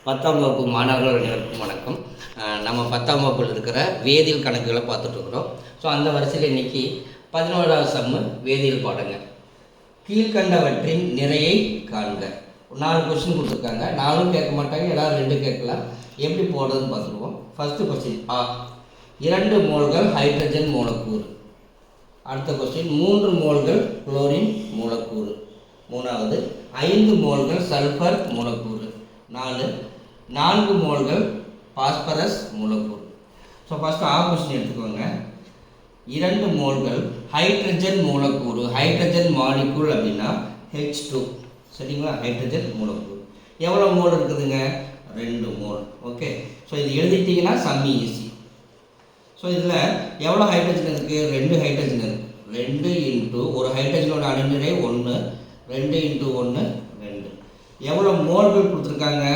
பத்தாம் வகுப்பு மாணவர்கள் அனைவருக்கும் வணக்கம். நம்ம பத்தாம் வகுப்பில் இருக்கிற வேதியியல் கணக்குகளை பார்த்துட்ருக்குறோம். ஸோ அந்த வரிசையில் இன்றைக்கி 11வது சம்மு வேதியியல் பாடங்க. கீழ்கண்டவற்றின் நிறையை காண்க. 4 கொஸ்டின் கொடுத்துருக்காங்க. 4 கேட்க மாட்டாங்க, எல்லாரும் 2 கேட்கலாம். எப்படி போடுறதுன்னு பார்த்துருவோம். ஃபஸ்ட்டு கொஸ்டின் 2 மோல்கள் ஹைட்ரஜன் மூலக்கூறு. அடுத்த கொஸ்டின் 3 மோல்கள் குளோரின் மூலக்கூறு. 3வது 5 மோல்கள் சல்ஃபர் மூலக்கூறு. 4 மோல்கள் பாஸ்பரஸ் மூலக்கூறு. ஸோ ஃபஸ்ட்டு கொஸ்டின் எடுத்துக்கோங்க. 2 மோல்கள் ஹைட்ரஜன் மூலக்கூறு. ஹைட்ரஜன் மாலிக்கூல் அப்படின்னா H2, சரிங்களா? ஹைட்ரஜன் மூலக்கூறு எவ்வளோ மோல் இருக்குதுங்க? 2 மோல். ஓகே, ஸோ இது எழுதிட்டிங்கன்னா சம்மி ஈஸி. ஸோ இதில் எவ்வளோ ஹைட்ரஜன் இருக்குது? 2 ஹைட்ரஜன் இருக்குது. 2 இன்ட்டு ஒரு ஹைட்ரஜனோட அணுநிறை 1, 2 இன்ட்டு 1 2. எவ்வளோ மோல்கள் கொடுத்துருக்காங்க?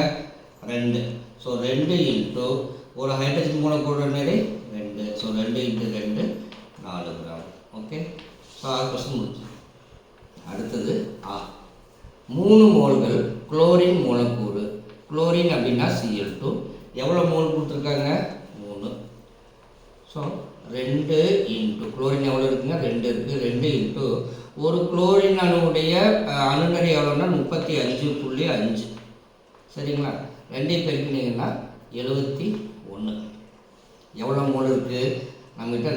2. ஸோ 2 இன்ட்டு ஒரு ஹைட்ரஜன் மூலக்கூறு நிறை 2. So 2 into 2 4 gram. Okay, so question முடிச்சு. அடுத்தது 3 மோல்கள் குளோரின் மூலக்கூறு. குளோரின் அப்படின்னா Cl2. எவ்வளோ மோல் கொடுத்துருக்காங்க? 3. ஸோ 2 இன்ட்டு குளோரின் எவ்வளோ இருக்குங்க? 2 இருக்குது. 2 இன்ட்டு ஒரு குளோரின் அணுவுடைய அணுநிறை எவ்வளோன்னா 35.5, சரிங்களா? 2 பெருக்கினீங்கன்னா 71. எவ்வளோ மோல் இருக்குது? நம்மகிட்ட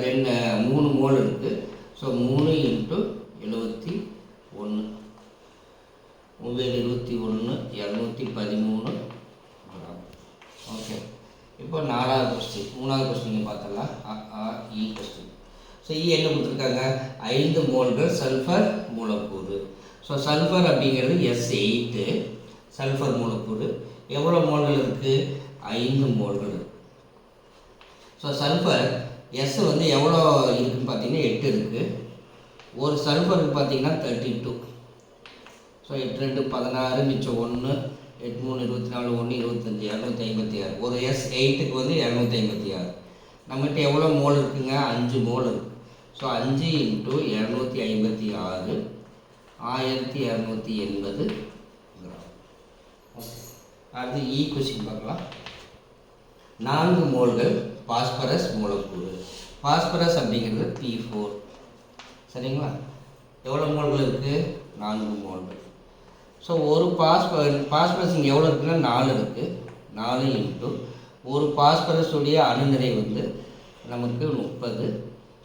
3 மோல் இருக்குது. So 3 into 71, 21 213 gram. ஓகே, இப்போ 4வது கொஸ்டின். 3வது கொஸ்டின் பார்த்தலாம். கொஸ்டின். ஸோ என்ன கொடுத்துருக்காங்க? 5 மோல்கள் சல்ஃபர் மூலக்கூறு. ஸோ சல்ஃபர் அப்படிங்கிறது S8 சல்ஃபர் மூலக்கூறு. எவ்வளோ மோல்கள் இருக்குது? 5 மோல்கள் இருக்குது. ஸோ சல்ஃபர் எஸ் வந்து எவ்வளோ இருக்குதுன்னு பார்த்தீங்கன்னா 8 இருக்குது. ஒரு சல்ஃபருக்கு பார்த்தீங்கன்னா 32. ஸோ 8 2 16, மிச்சம் 1, 8 3 24, 1 25, 256. ஒரு S8க்கு வந்து 256. நம்மகிட்ட எவ்வளோ மோல் இருக்குங்க? 5 மோல் இருக்குது. So 5 into 256 1280 gram. அடுத்து கொஸ்டின் பார்க்கலாம். 4 மோல்கள் பாஸ்பரஸ் மூலக்கூறு. பாஸ்பரஸ் அப்படிங்கிறது P4, சரிங்களா? எவ்வளோ மோல்கள் இருக்குது? 4 மோல்கள். ஸோ ஒரு பாஸ்பரஸ் இங்கே எவ்வளோ இருக்குன்னா 4 இருக்குது. 4 இன்ட்டு ஒரு பாஸ்பரஸுடைய அணுநிறை வந்து நமக்கு 30.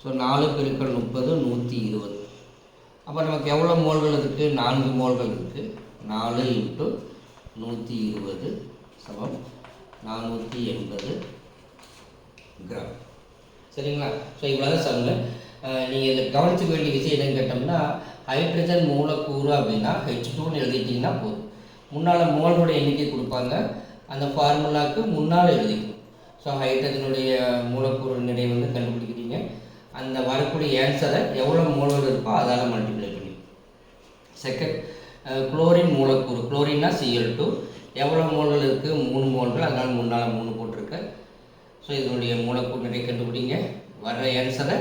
ஸோ 4 பெருக்கல் 30 120. அப்போ நமக்கு எவ்வளோ மோல்கள் இருக்குது? 4 மோல்கள் இருக்குது. 4 இன்ட்டு 120 சமம் 480 கிராம், சரிங்களா? ஸோ இவ்வளோ தான் சம்மு. நீங்கள் இதில் கவனிச்சுக்க வேண்டிய விஷயம் என்னன்னு கேட்டோம்னா, ஹைட்ரஜன் மூலக்கூறு அப்படின்னா H2ன்னு எழுதிட்டிங்கன்னா போதும். முன்னால் மோல்களோட எண்ணிக்கை கொடுப்பாங்க, அந்த ஃபார்முலாவுக்கு முன்னால் எழுதிக்கணும். ஸோ ஹைட்ரஜனுடைய மூலக்கூறு நிறை வந்து கண்டுபிடிக்கிறீங்க. அந்த வரக்கூடிய ஆன்சரை எவ்வளோ மோல்கள் இருக்கோ அதால் மல்டிப்ளை பண்ணி. செகண்ட், குளோரின் மூலக்கூறு. குளோரின்னா Cl2. எவ்வளோ மோல்கள் இருக்குது? 3 மோல்கள். அதனால் முன்னால் 3 போட்டிருக்கேன். ஸோ இதனுடைய மூலக்கூறு நிறை கண்டுபிடிங்க. வர்ற ஆன்சரை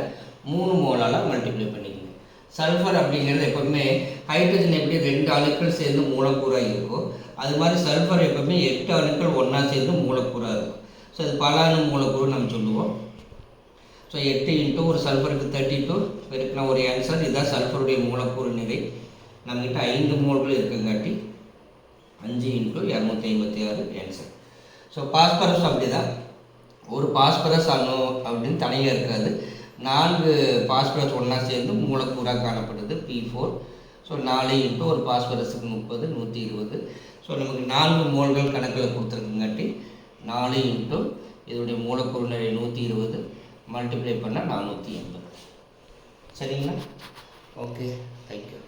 3 மோலால் மல்டிப்ளை பண்ணிக்கோங்க. சல்ஃபர் அப்படிங்கிறது எப்போவுமே ஹைட்ரஜன் எப்படி 2 அணுக்கள் சேர்ந்து மூலக்கூறாக இருக்கோ, அது மாதிரி சல்ஃபர் எப்போவுமே 8 அணுக்கள் ஒன்றா சேர்ந்து மூலக்கூறாக இருக்கும். ஸோ இது பல அணு மூலக்கூறு நம்ம சொல்லுவோம். ஸோ 8 இன்ட்டு ஒரு சல்ஃபருக்கு 32 பெருக்கின ஒரு ஆன்சர். இதுதான் சல்ஃபருடைய மூலக்கூறு நிறை. நம்மகிட்ட 5 மோல்கள் இருக்குங்காட்டி 5 இன்ட்டு 256 ஆன்சர். ஸோ பாஸ்பரஸ் அப்படி தான். ஒரு பாஸ்பரஸ் அணு அப்படின்னு தனியாக இருக்காது. 4 பாஸ்பரஸ் ஒன்றா சேர்ந்து மூலக்கூறாக காணப்படுது P4. ஸோ 4 இன்ட்டு ஒரு பாஸ்பரஸுக்கு 30 120. ஸோ நமக்கு 4 மோல்கள் கணக்கில் கொடுத்துருக்குங்காட்டி 4 இன்ட்டு இதனுடைய மூலக்கூறு நிறை 120 மல்டிப்ளை பண்ணால் 480, சரிங்களா? Okay, thank you.